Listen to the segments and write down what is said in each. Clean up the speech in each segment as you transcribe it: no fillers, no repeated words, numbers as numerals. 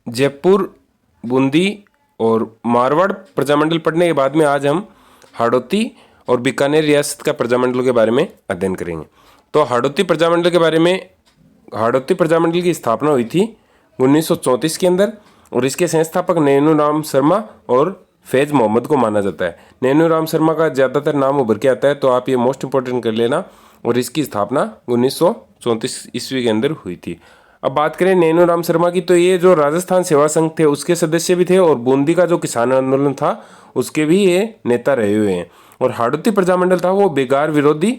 जयपुर, बूंदी और मारवाड़ प्रजामंडल पढ़ने के बाद में आज हम हाड़ौती और बीकानेर रियासत का प्रजामंडल के बारे में अध्ययन करेंगे। तो हाड़ौती प्रजामंडल के बारे में, हाड़ौती प्रजामंडल की स्थापना हुई थी 1934 के अंदर और इसके संस्थापक नैनू राम शर्मा और फैज मोहम्मद को माना जाता है। नैनू राम शर्मा का ज़्यादातर नाम उभर के आता है, तो आप ये मोस्ट इंपॉर्टेंट कर लेना। और इसकी स्थापना 1934 ईस्वी के अंदर हुई थी। अब बात करें नैनू राम शर्मा की, तो ये जो राजस्थान सेवा संघ थे उसके सदस्य भी थे और बूंदी का जो किसान आंदोलन था उसके भी ये नेता रहे हुए हैं। और हाड़ौती प्रजामंडल था वो बेकार विरोधी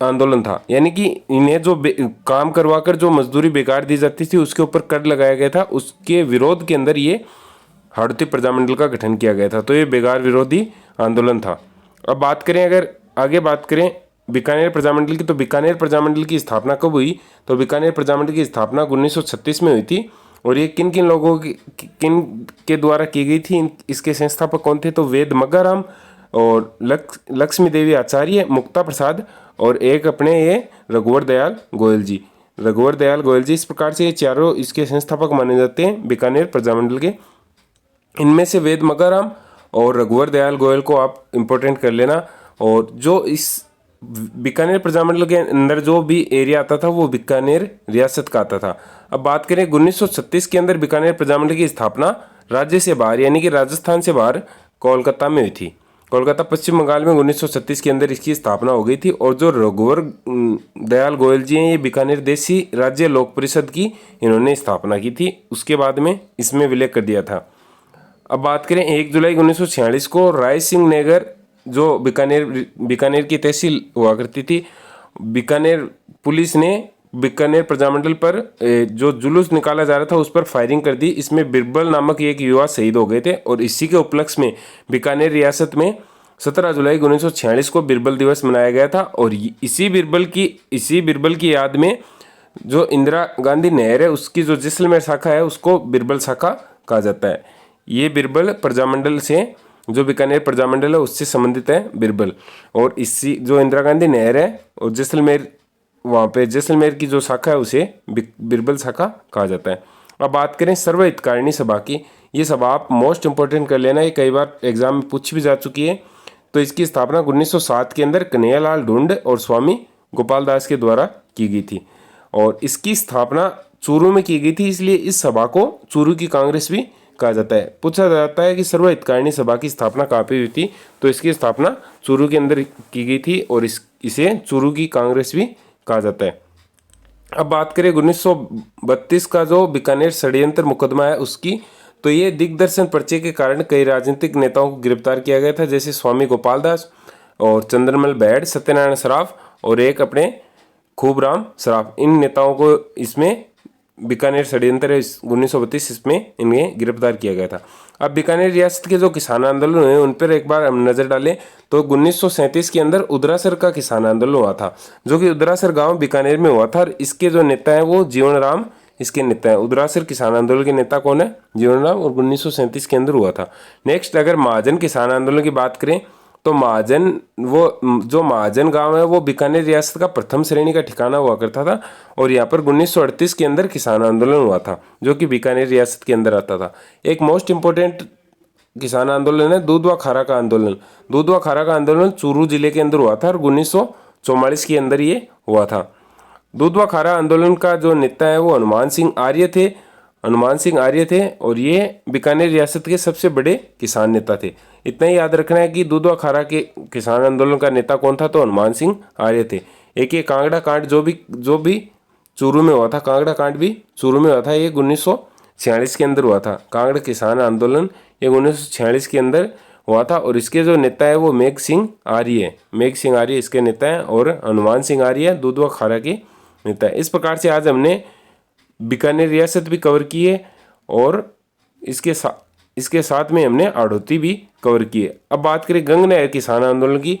आंदोलन था, यानी कि इन्हें जो काम करवाकर जो मजदूरी बेकार दी जाती थी उसके ऊपर कर लगाया गया था, उसके विरोध के अंदर ये हाड़ौती प्रजामंडल का गठन किया गया था। तो ये बेकार विरोधी आंदोलन था। अब बात करें, अगर आगे बात करें बीकानेर प्रजामंडल की, तो बीकानेर प्रजामंडल की स्थापना कब हुई? तो बीकानेर प्रजामंडल की स्थापना 1936 में हुई थी। और ये किन किन लोगों की, किन के द्वारा की गई थी? इसके संस्थापक कौन थे? तो वेद मग्गाराम और लक्ष्मी देवी आचार्य, मुक्ता प्रसाद और एक अपने ये रघुवर दयाल गोयल जी। रघुवर दयाल गोयल जी, इस प्रकार से ये चारों इसके संस्थापक माने जाते हैं बीकानेर प्रजामंडल के। इनमें से वेद मग्गाराम और रघुवर दयाल गोयल को आप इम्पोर्टेंट कर लेना। और जो इस बीकानेर प्रजामंडल के अंदर जो भी एरिया आता था वो बीकानेर रियासत का आता था। अब बात करें 1936 के अंदर बीकानेर प्रजामंडल की स्थापना राज्य से बाहर, यानी कि राजस्थान से बाहर कोलकाता में हुई थी। कोलकाता पश्चिम बंगाल में 1936 के अंदर इसकी स्थापना हो गई थी। और जो रघुवर दयाल गोयल जी हैं, ये बीकानेर देशी राज्य लोक परिषद की इन्होंने स्थापना की थी। उसके बाद में इसमें विलय कर दिया था। अब बात करें 1 जुलाई 1946 को राय सिंह नगर, जो बीकानेर की तहसील हुआ करती थी, बीकानेर पुलिस ने बीकानेर प्रजामंडल पर जो जुलूस निकाला जा रहा था उस पर फायरिंग कर दी। इसमें बिरबल नामक एक युवा शहीद हो गए थे। और इसी के उपलक्ष्य में बीकानेर रियासत में 17 जुलाई 1946 को बिरबल दिवस मनाया गया था। और इसी बिरबल की याद में जो इंदिरा गांधी नहर है उसकी जो जैसलमेर शाखा है उसको बिरबल शाखा कहा जाता है। ये बिरबल प्रजामंडल से, जो बीकानेर प्रजामंडल है उससे संबंधित है बिरबल। और इसी जो इंदिरा गांधी नहर है और जैसलमेर, वहाँ पे जैसलमेर की जो शाखा है उसे बिरबल शाखा कहा जाता है। अब बात करें सर्व हितकारिणी सभा की, ये सभा आप मोस्ट इंपोर्टेंट कर लेना, ये कई बार एग्जाम में पूछ भी जा चुकी है। तो इसकी स्थापना 1907 के अंदर कन्हैयालाल ढूंढ और स्वामी गोपाल दास के द्वारा की गई थी। और इसकी स्थापना चूरू में की गई थी, इसलिए इस सभा को चूरू की कांग्रेस भी कहा जाता है। पूछा जाता है कि सर्व हितकारिणी सभा की स्थापना कहाँ पे हुई थी? तो इसकी स्थापना चूरू के अंदर की गई थी और इसे चूरू की कांग्रेस भी कहा जाता है। अब बात करें 1932 का जो बीकानेर षड्यंत्र मुकदमा है उसकी, तो ये दिग्दर्शन पर्चे के कारण कई राजनीतिक नेताओं को गिरफ्तार किया गया था, जैसे स्वामी गोपाल दास और चंद्रमल बैड, सत्यनारायण सराफ और एक अपने खूबराम सराफ। इन नेताओं को इसमें बीकानेर षड्यंत्र 1932 इसमें इन्हें गिरफ्तार किया गया था। अब बीकानेर रियासत के जो किसान आंदोलन हुए उन पर एक बार हम नजर डालें तो 1937 के अंदर उदरासर का किसान आंदोलन हुआ था, जो कि उदरासर गांव बीकानेर में हुआ था। और इसके जो नेता हैं वो जीवन राम इसके नेता हैं। उदरासर किसान आंदोलन के नेता कौन है? जीवन राम। और 1937 के अंदर हुआ था। नेक्स्ट, अगर महाजन किसान आंदोलन की बात करें तो महाजन, वो जो महाजन गांव है वो बीकानेर रियासत का प्रथम श्रेणी का ठिकाना हुआ करता था। और यहाँ पर 1938 के अंदर किसान आंदोलन हुआ था, जो कि बीकानेर रियासत के अंदर आता था। एक मोस्ट इंपोर्टेंट किसान आंदोलन है दूधवा खारा का आंदोलन। दूधवा खारा का आंदोलन चूरू जिले के अंदर हुआ था और 1944 के अंदर ये हुआ था। दूधवा खारा आंदोलन का जो नेता है वो हनुमान सिंह आर्य थे। हनुमान सिंह आर्य थे और ये बीकानेर रियासत के सबसे बड़े किसान नेता थे। इतना ही याद रखना है कि दूधवा खारा के किसान आंदोलन का नेता कौन था? तो हनुमान सिंह आर्य थे। एक ये कांगड़ा कांड जो भी चूरू में हुआ था, कांगड़ा कांड भी चूरू में हुआ था, ये 1946 के अंदर हुआ था। कांगड़ा किसान आंदोलन ये 1946 के अंदर हुआ था। और इसके जो नेता है वो मेघ सिंह आर्य, मेघ सिंह आर्य इसके नेता हैं और हनुमान सिंह आर्य दूधवा खारा के नेता है। इस प्रकार से आज हमने बीकानेर रियासत भी कवर की है और इसके साथ में हमने हाड़ौती भी कवर की है। अब बात करें गंग नहर किसान आंदोलन की,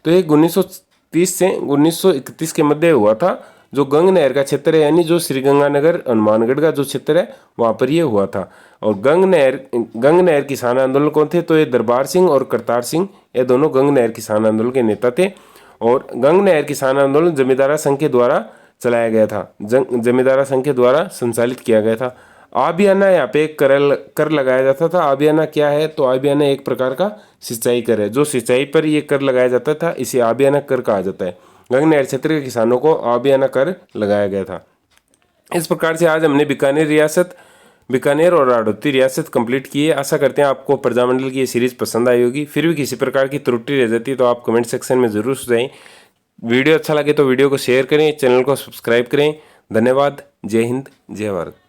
तो ये 1930 से 1931 के मध्य हुआ था। जो गंग नहर का क्षेत्र है, यानी जो श्रीगंगानगर हनुमानगढ़ का जो क्षेत्र है वहाँ पर ये हुआ था। और गंग नहर किसान आंदोलन कौन थे? तो ये दरबार सिंह और करतार सिंह, ये दोनों गंग नहर किसान आंदोलन के नेता थे। और गंग नहर किसान आंदोलन जमींदारा संघ के द्वारा चलाया गया था, जमींदारा संघ के द्वारा संचालित किया गया था। आबियाना यहाँ पे एक कर लगाया जाता था। आबियाना क्या है? तो आबियाना एक प्रकार का सिंचाई कर है। जो सिंचाई पर ये कर लगाया जाता था इसे आबियाना कर कहा जाता है। गगनयार क्षेत्र के किसानों को आबियाना कर लगाया गया था। इस प्रकार से आज हमने बीकानेर और हाड़ौती रियासत कंप्लीट की है। आशा करते हैं आपको प्रजामंडल की ये सीरीज पसंद आई होगी। फिर भी किसी प्रकार की त्रुटि रह जाती है तो आप कमेंट सेक्शन में ज़रूर सुझाएं। वीडियो अच्छा लगे तो वीडियो को शेयर करें, चैनल को सब्सक्राइब करें। धन्यवाद। जय हिंद, जय भारत।